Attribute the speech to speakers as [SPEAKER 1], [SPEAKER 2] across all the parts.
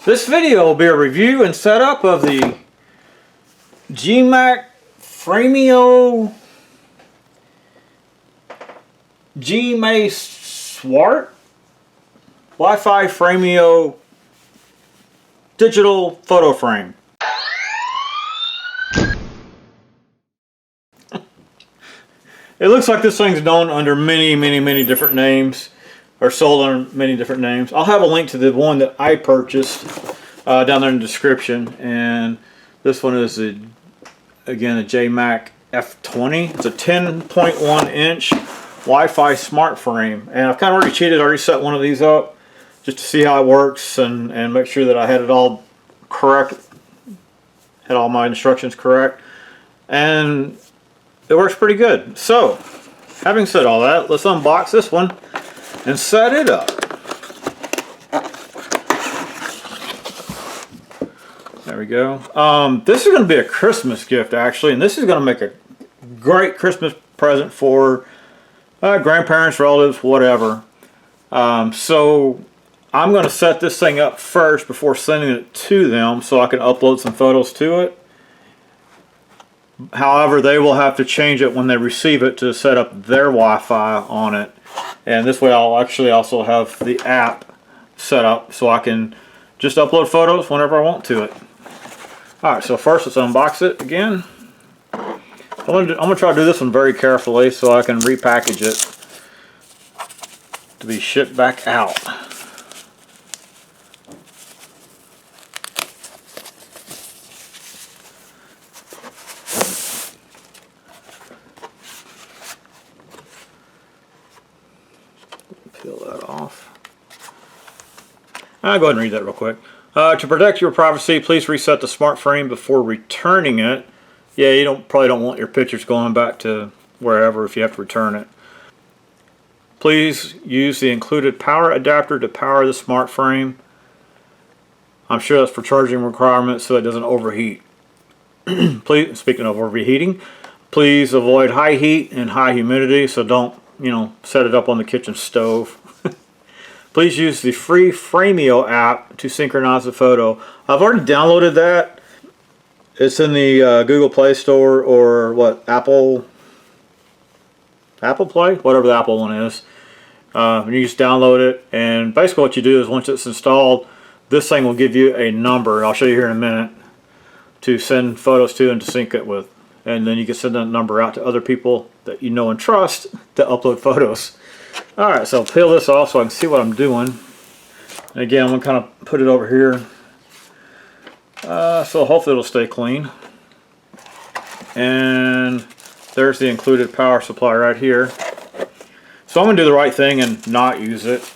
[SPEAKER 1] This video will be a review and setup of the Jeemak Frameo Jeemayswart Wi-Fi Frameo digital photo frame. It looks like this thing's known under many different names, or sold under many different names. I'll have a link to the one that I purchased down there in the description. And this one is again a Jeemak F20. It's a 10.1 inch Wi-Fi smart frame, and I've kind of already cheated. I already set one of these up just to see how it works and make sure that I had it all correct, had all my instructions correct, and it works pretty good. So, having said all that, let's unbox this one and set it up. There we go. This is going to be a Christmas gift, actually, and this is going to make a great Christmas present for grandparents, relatives, whatever. So I'm going to set this thing up first before sending it to them so I can upload some photos to it. However, they will have to change it when they receive it to set up their Wi-Fi on it. And this way I'll actually also have the app set up so I can just upload photos whenever I want to it. Alright, so first let's unbox it again. I'm going to try to do this one very carefully so I can repackage it to be shipped back out. Peel that off. I'll go ahead and read that real quick. To protect your privacy, please reset the smart frame before returning it. Yeah, you probably don't want your pictures going back to wherever if you have to return it. Please use the included power adapter to power the smart frame. I'm sure that's for charging requirements so it doesn't overheat. Please, speaking of overheating, please avoid high heat and high humidity, so don't, set it up on the kitchen stove. Please use the free Frameo app to synchronize the photo. I've already downloaded that. It's in the Google Play Store, or what, Apple Play? Whatever the Apple one is. You just download it, and basically what you do is once it's installed, this thing will give you a number, I'll show you here in a minute, to send photos to and to sync it with. And then you can send that number out to other people that you know and trust to upload photos. Alright, so I'll peel this off so I can see what I'm doing. And again, I'm going to kind of put it over here. So hopefully it'll stay clean. And there's the included power supply right here. So I'm going to do the right thing and not use it.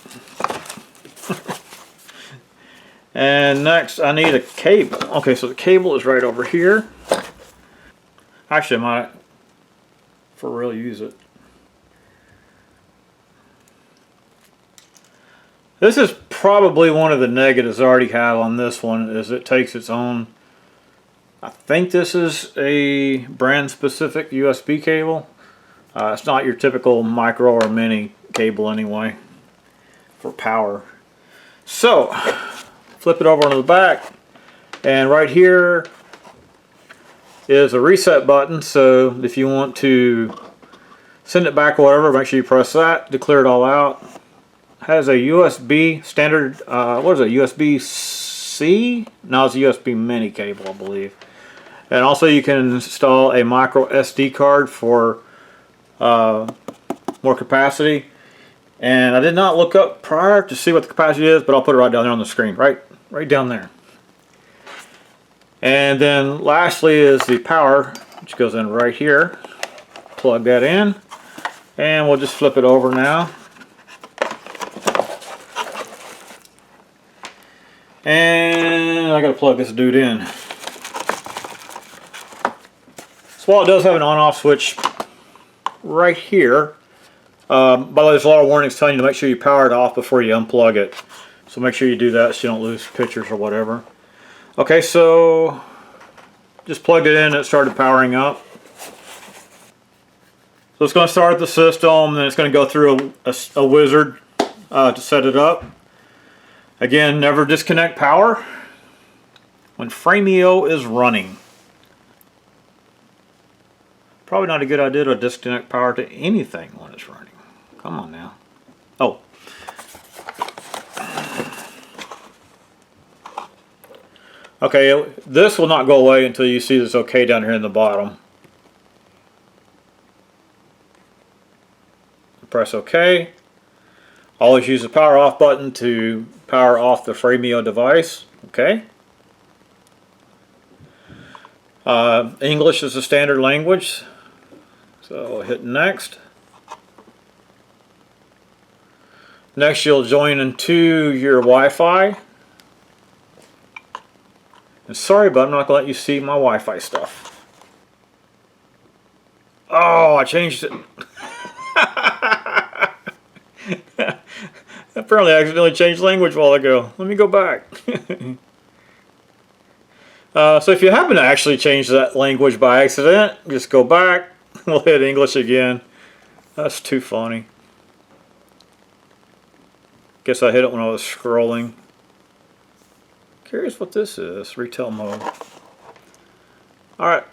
[SPEAKER 1] And next I need a cable. Okay, so the cable is right over here. Actually, I might for real use it. This is probably one of the negatives I already have on this one, is it takes its own, I think this is a brand specific USB cable. It's not your typical micro or mini cable anyway for power. So flip it over onto the back, and right here is a reset button, so if you want to send it back or whatever, make sure you press that to clear it all out. Has a USB standard, what is it, USB-C? No, it's a USB mini cable, I believe. And also you can install a micro SD card for more capacity. And I did not look up prior to see what the capacity is, but I'll put it right down there on the screen, right down there. And then lastly is the power, which goes in right here. Plug that in, and we'll just flip it over now. And I gotta plug this dude in. So while it does have an on-off switch right here, by the way, there's a lot of warnings telling you to make sure you power it off before you unplug it. So make sure you do that so you don't lose pictures or whatever. Okay, so just plugged it in and it started powering up. So it's going to start the system, then it's going to go through a wizard to set it up. Again, never disconnect power when Frameo is running. Probably not a good idea to disconnect power to anything when it's running. Come on now. Oh. Okay, this will not go away until you see this OK down here in the bottom. Press OK. Always use the power off button to power off the Frameo device. Okay. English is the standard language. So hit next. Next you'll join into your Wi-Fi. And sorry, but I'm not going to let you see my Wi-Fi stuff. Oh, I changed it. Apparently I accidentally changed language a while ago. Let me go back. So if you happen to actually change that language by accident, just go back. We'll hit English again. That's too funny. Guess I hit it when I was scrolling. Curious what this is. Retail mode. Alright.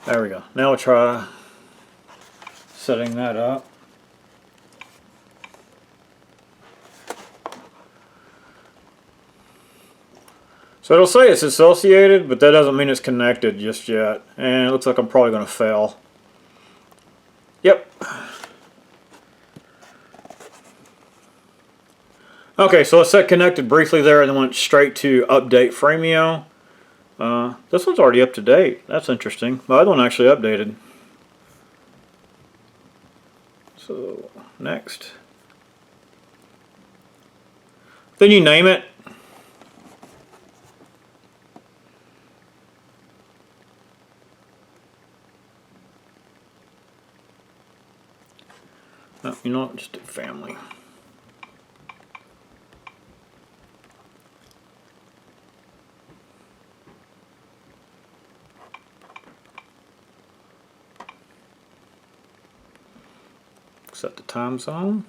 [SPEAKER 1] There we go. Now we'll try setting that up. So it'll say it's associated, but that doesn't mean it's connected just yet. And it looks like I'm probably going to fail. Yep. Okay, so let's set connected briefly there and then went straight to update Frameo. This one's already up to date. That's interesting. My other one actually updated. So, next. Then you name it. Oh, you know what? Just do family. Set the time zone.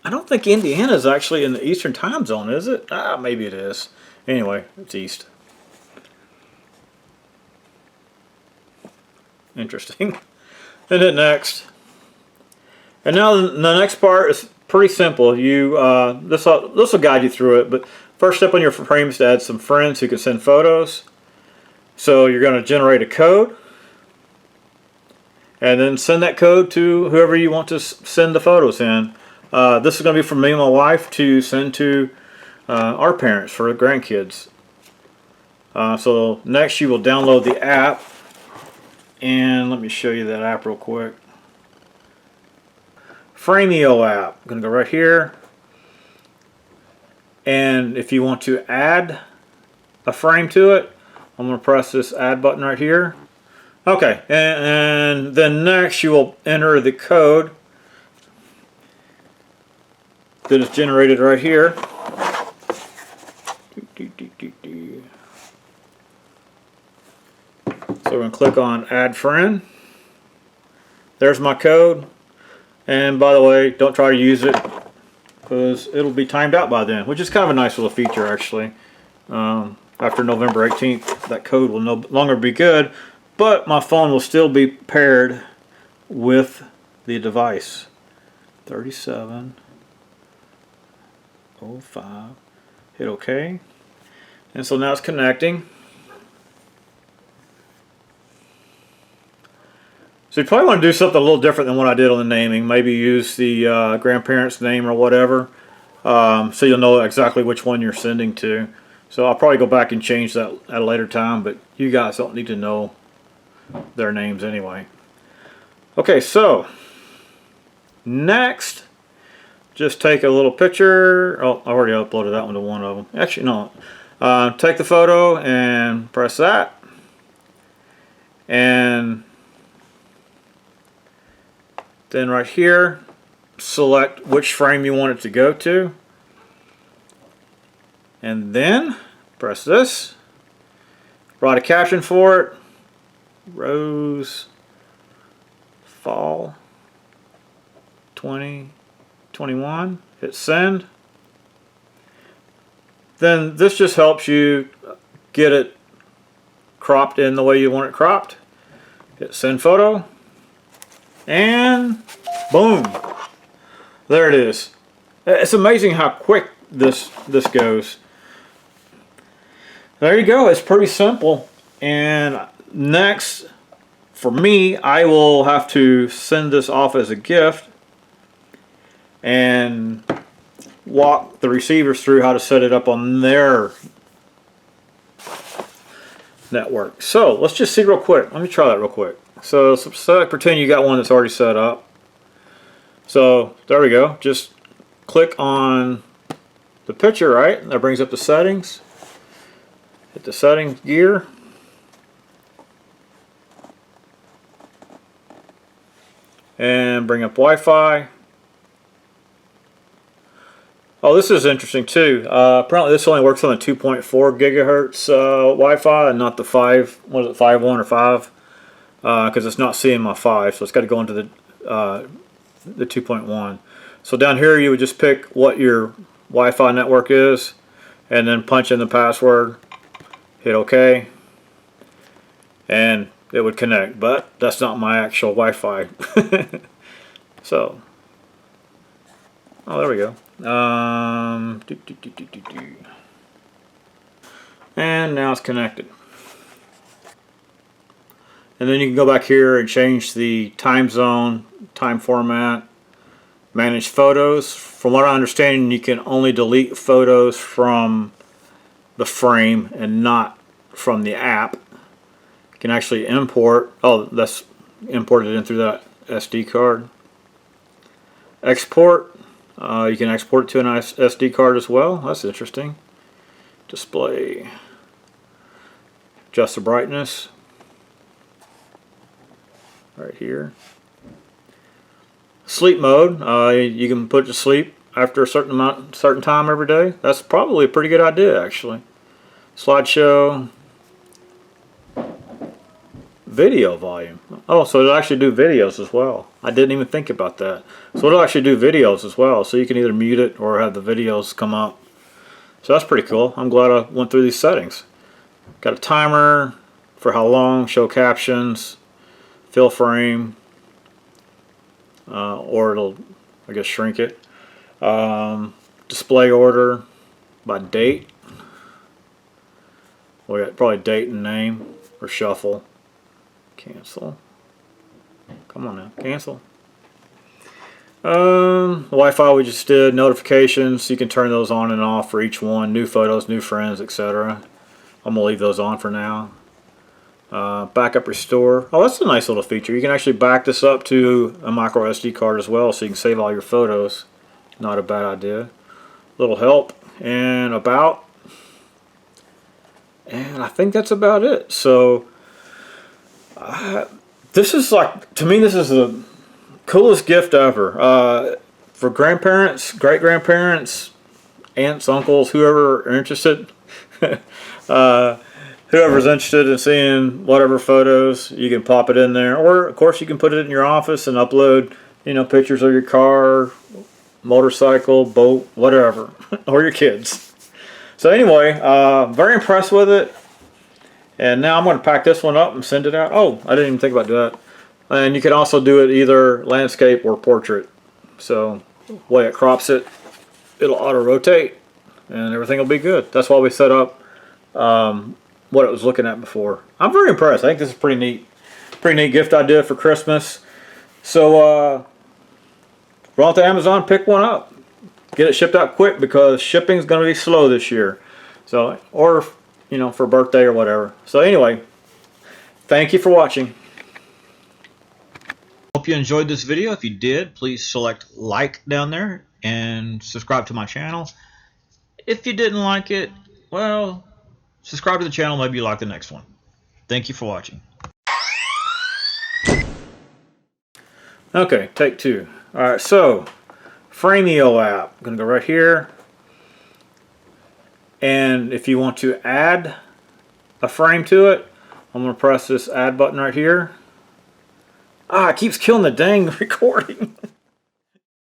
[SPEAKER 1] I don't think Indiana is actually in the Eastern time zone, is it? Ah, maybe it is. Anyway, it's East. Interesting. And hit next. And now the next part is pretty simple. You this will guide you through it. But first step on your frame is to add some friends who can send photos. So you're going to generate a code. And then send that code to whoever you want to send the photos in. This is going to be from me and my wife to send to our parents for the grandkids. So next you will download the app. And let me show you that app real quick. Frameo app. I'm going to go right here. And if you want to add a frame to it, I'm going to press this add button right here. Okay, and then next you will enter the code that is generated right here. So we're going to click on Add Friend. There's my code. And by the way, don't try to use it because it'll be timed out by then, which is kind of a nice little feature actually. After November 18th, that code will no longer be good. But my phone will still be paired with the device. 3705. Hit OK. And so now it's connecting. So you probably want to do something a little different than what I did on the naming. Maybe use the grandparent's name or whatever. So you'll know exactly which one you're sending to. So I'll probably go back and change that at a later time. But you guys don't need to know their names anyway. Okay, so next, just take a little picture. Oh, I already uploaded that one to one of them. Actually, no. Take the photo and press that. And then right here, select which frame you want it to go to. And then press this. Write a caption for it. Rose Fall. 20, 21. Hit send. Then this just helps you get it cropped in the way you want it cropped. Hit send photo. And boom. There it is. It's amazing how quick this goes. There you go. It's pretty simple. And next, for me, I will have to send this off as a gift and walk the receivers through how to set it up on their network. So let's just see real quick. Let me try that real quick. So pretend you got one that's already set up. So there we go. Just click on the picture, right? That brings up the settings. Hit the settings gear. And bring up Wi-Fi. Oh, this is interesting too. Apparently this only works on the 2.4 gigahertz Wi-Fi and not the 5, what is it, 5.1 or 5? Because it's not seeing my 5, so it's got to go into the 2.1. So down here you would just pick what your Wi-Fi network is and then punch in the password, hit OK, and it would connect, but that's not my actual Wi-Fi. So, oh, there we go. And now it's connected. And then you can go back here and change the time zone, time format, manage photos. From what I understand, you can only delete photos from the frame and not from the app. You can actually import. Oh, that's imported in through that SD card. Export. You can export it to an SD card as well. That's interesting. Display. Adjust the brightness. Right here. Sleep mode. You can put it to sleep after a certain time every day. That's probably a pretty good idea, actually. Slideshow. Video volume. Oh, so it'll actually do videos as well. I didn't even think about that. So it'll actually do videos as well. So you can either mute it or have the videos come up. So that's pretty cool. I'm glad I went through these settings. Got a timer for how long, show captions, fill frame, or it'll, I guess, shrink it. Display order by date. We got probably date and name, or shuffle. Cancel. Come on now, cancel. Wi-Fi we just did. Notifications, you can turn those on and off for each one. New photos, new friends, etc. I'm gonna leave those on for now. Backup restore. Oh, that's a nice little feature. You can actually back this up to a micro SD card as well, so you can save all your photos. Not a bad idea. Little help and about. And I think that's about it. So this is like, to me, this is the coolest gift ever. For grandparents, great-grandparents, aunts, uncles, whoever are interested. Whoever's interested in seeing whatever photos, you can pop it in there. Or, of course, you can put it in your office and upload, you know, pictures of your car, motorcycle, boat, whatever. Or your kids. So anyway, very impressed with it. And now I'm going to pack this one up and send it out. Oh, I didn't even think about that. And you can also do it either landscape or portrait. So the way it crops it, it'll auto-rotate and everything will be good. That's why we set up what it was looking at before. I'm very impressed. I think this is pretty neat. Pretty neat gift idea for Christmas. So run to Amazon, pick one up. Get it shipped out quick because shipping is going to be slow this year. So, or, you know, for birthday or whatever. So anyway, thank you for watching. Hope you enjoyed this video. If you did, please select like down there and subscribe to my channel. If you didn't like it, well, subscribe to the channel. Maybe you like the next one. Thank you for watching. Okay, take two. Alright, so Frameo app. I'm going to go right here. And if you want to add a frame to it, I'm going to press this add button right here. Ah, it keeps killing the dang recording.